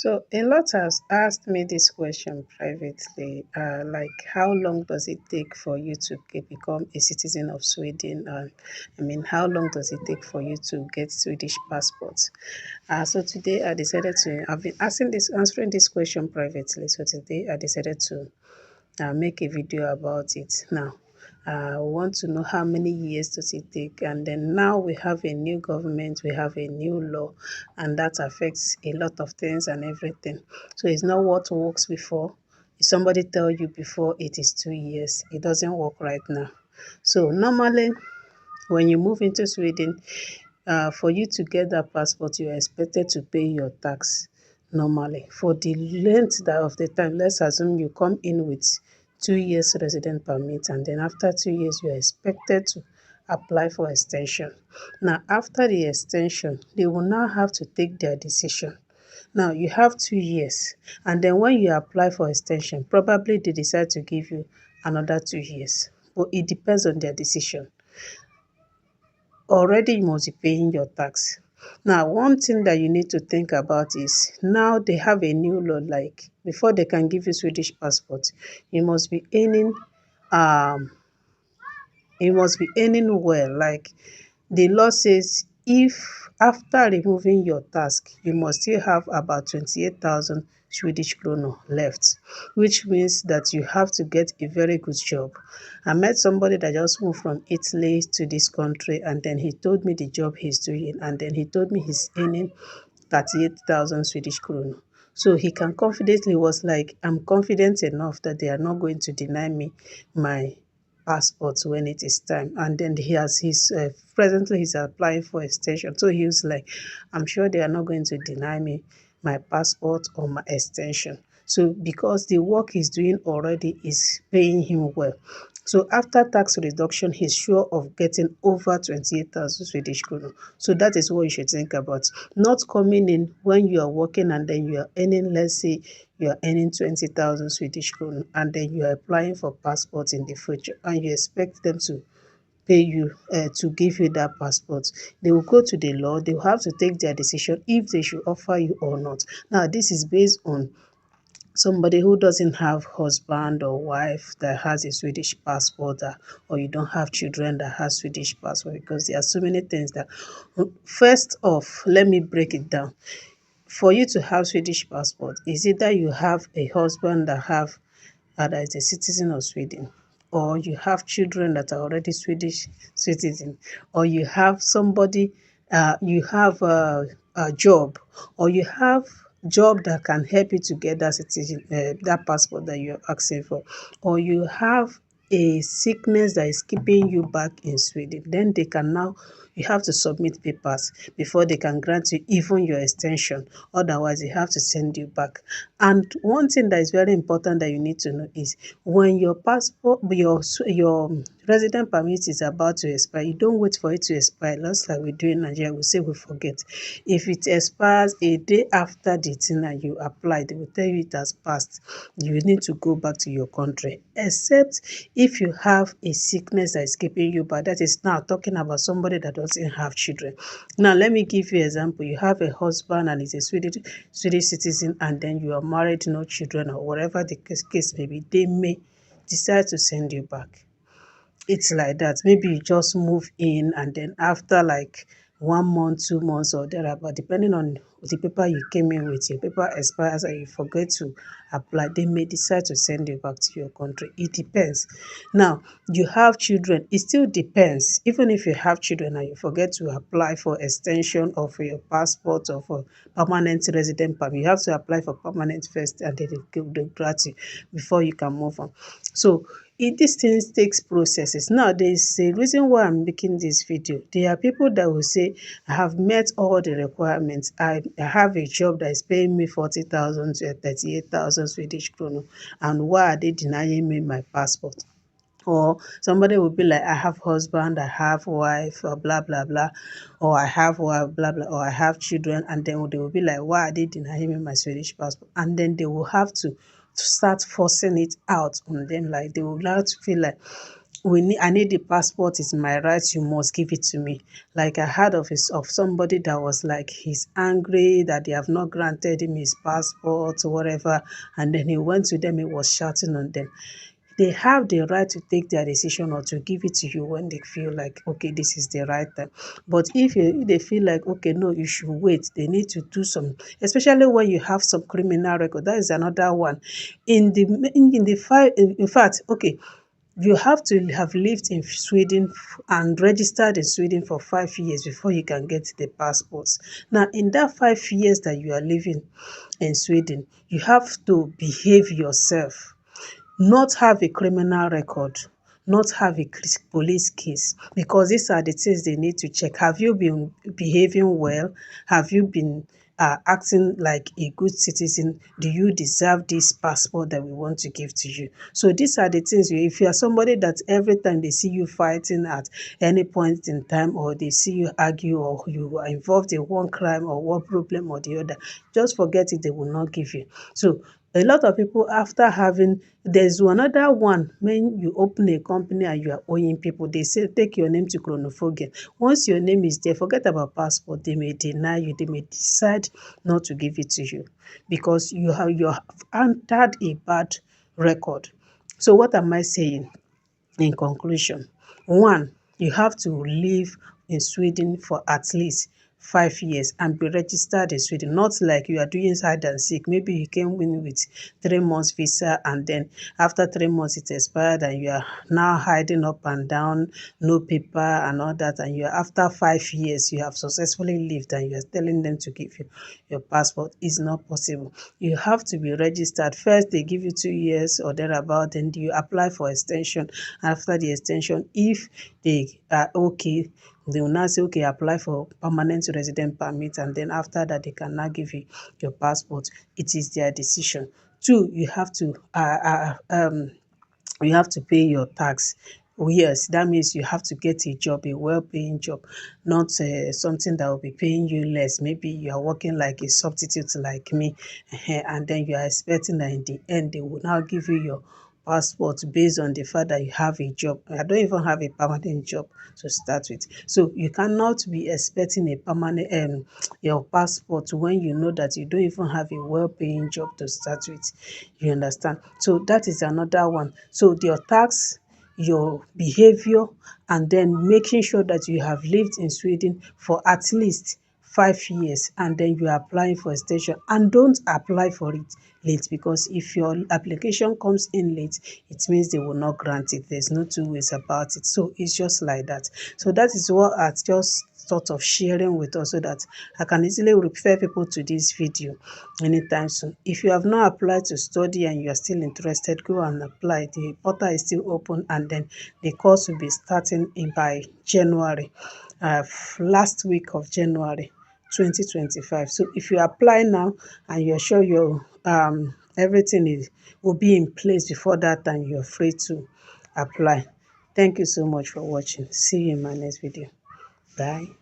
So a lot has asked me this question privately, like how long does it take for you to become a citizen of Sweden? I mean, how long does it take for you to get Swedish passports? So today I decided to. I've been answering this question privately. So today I decided to make a video about it. Now, I want to know how many years does it take, and then now we have a new government, we have a new law, and that affects a lot of things and everything. So it's not what works before. If somebody tell you before it is 2 years, it doesn't work right now. So normally, when you move into Sweden, for you to get that passport, you are expected to pay your tax normally. For the length of the time, let's assume you come in with 2 years resident permit, and then after 2 years, you are expected to apply for extension. Now, after the extension, they will now have to take their decision. Now, you have 2 years, and then when you apply for extension, probably they decide to give you another 2 years, but it depends on their decision. Already you must be paying your tax. Now, one thing that you need to think about is now they have a new law, like before they can give you Swedish passport, you must be earning um well. Like the law says, if after removing your tax, you must still have about 28,000 Swedish kronor left, which means that you have to get a very good job. I met somebody that just moved from Italy to this country, and then he told me the job he's doing, and then he told me he's earning 38,000 Swedish kronor. So he can confidently was like, I'm confident enough that they are not going to deny me my passport when it is time. And then he's presently he's applying for extension. So he was like, I'm sure they are not going to deny me my passport or my extension. So because the work he's doing already is paying him well. So after tax reduction, he's sure of getting over 28,000 Swedish kronor. So that is what you should think about. Not coming in when you are working and then you are earning, let's say you are earning 20,000 Swedish kronor, and then you are applying for passports in the future and you expect them to pay you to give you that passport. They will go to the law. They will have to take their decision if they should offer you or not. Now, this is based on somebody who doesn't have husband or wife that has a Swedish passport, or you don't have children that has Swedish passport, because there are so many things that, first off, let me break it down. For you to have Swedish passport, is either you have a husband that is a citizen of Sweden, or you have children that are already Swedish citizen, or you have somebody, you have a job, or you have job that can help you to get that citizen, that passport that you're asking for, or you have a sickness that is keeping you back in Sweden, then they can now, you have to submit papers before they can grant you even your extension. Otherwise, they have to send you back. And one thing that is very important that you need to know is when your passport, your resident permit is about to expire, you don't wait for it to expire. Just like we do in Nigeria, we say we forget. If it expires a day after the thing that you applied, they will tell you it has passed. You need to go back to your country, except if you have a sickness that is keeping you back. That is now talking about somebody that doesn't have children. Now, let me give you an example. You have a husband and he's a Swedish citizen, and then you are married, no children, or whatever the case may be. They may decide to send you back. It's like that. Maybe you just move in, and then after like 1 month, 2 months, or thereabout, depending on the paper you came in with, your paper expires and you forget to apply, they may decide to send you back to your country. It depends. Now, you have children, it still depends. Even if you have children and you forget to apply for extension or for your passport or for permanent resident permit, you have to apply for permanent first, and then they grant you before you can move on. So these things takes processes. Now, there is a reason why I'm making this video. There are people that will say, I have met all the requirements. I have a job that is paying me 40,000 to 38,000 Swedish kronor, and why are they denying me my passport? Or somebody will be like, I have husband, I have wife, or blah blah blah, or I have wife, blah blah, or I have children, and then they will be like, why are they denying me my Swedish passport? And then they will have to start forcing it out on them. Like they will have to feel like I need the passport, it's my right, you must give it to me. Like I heard of somebody that was like he's angry that they have not granted him his passport or whatever, and then he went to them, he was shouting on them. They have the right to take their decision or to give it to you when they feel like, okay, this is the right time. But if they feel like, okay, no, you should wait, they need to do some, especially when you have some criminal record. That is another one. In the five, in fact, okay, you have to have lived in Sweden and registered in Sweden for 5 years before you can get the passports. Now, in that 5 years that you are living in Sweden, you have to behave yourself, not have a criminal record, not have a police case, because these are the things they need to check. Have you been behaving well? Have you been acting like a good citizen? Do you deserve this passport that we want to give to you? So these are the things. If you are somebody that every time they see you fighting at any point in time, or they see you argue, or you are involved in one crime or one problem or the other, just forget it, they will not give you. So a lot of people, after having, there's another one, when you open a company and you are owing people, they say take your name to chronophobia. Once your name is there, forget about passport. They may deny you, they may decide not to give it to you because you have entered a bad record. So what am I saying in conclusion? One, you have to live in Sweden for at least 5 years and be registered in Sweden. Not like you are doing hide and seek. Maybe you came in with 3 months visa, and then after 3 months it expired and you are now hiding up and down, no paper and all that, and you are, after 5 years you have successfully lived and you are telling them to give you your passport. Is not possible. You have to be registered. First they give you 2 years or thereabout, then you apply for extension. After the extension, if they are okay, they will now say, okay, apply for permanent resident permit, and then after that they can now give you your passport. It is their decision. Two, you have to pay your tax. Oh, yes, that means you have to get a job, a well-paying job, not something that will be paying you less. Maybe you are working like a substitute like me, and then you are expecting that in the end they will now give you your passport based on the fact that you have a job. I don't even have a permanent job to start with. So you cannot be expecting a permanent your passport when you know that you don't even have a well-paying job to start with. You understand? So that is another one. So your tax, your behavior, and then making sure that you have lived in Sweden for at least 5 years, and then you are applying for extension, and don't apply for it late, because if your application comes in late, it means they will not grant it. There's no two ways about it. So it's just like that. So that is what I just sort of sharing with us, so that I can easily refer people to this video anytime soon. If you have not applied to study and you are still interested, go and apply. The portal is still open, and then the course will be starting in by January, last week of January 2025. So if you apply now and you're sure your everything is will be in place before that time, you're free to apply. Thank you so much for watching. See you in my next video. Bye.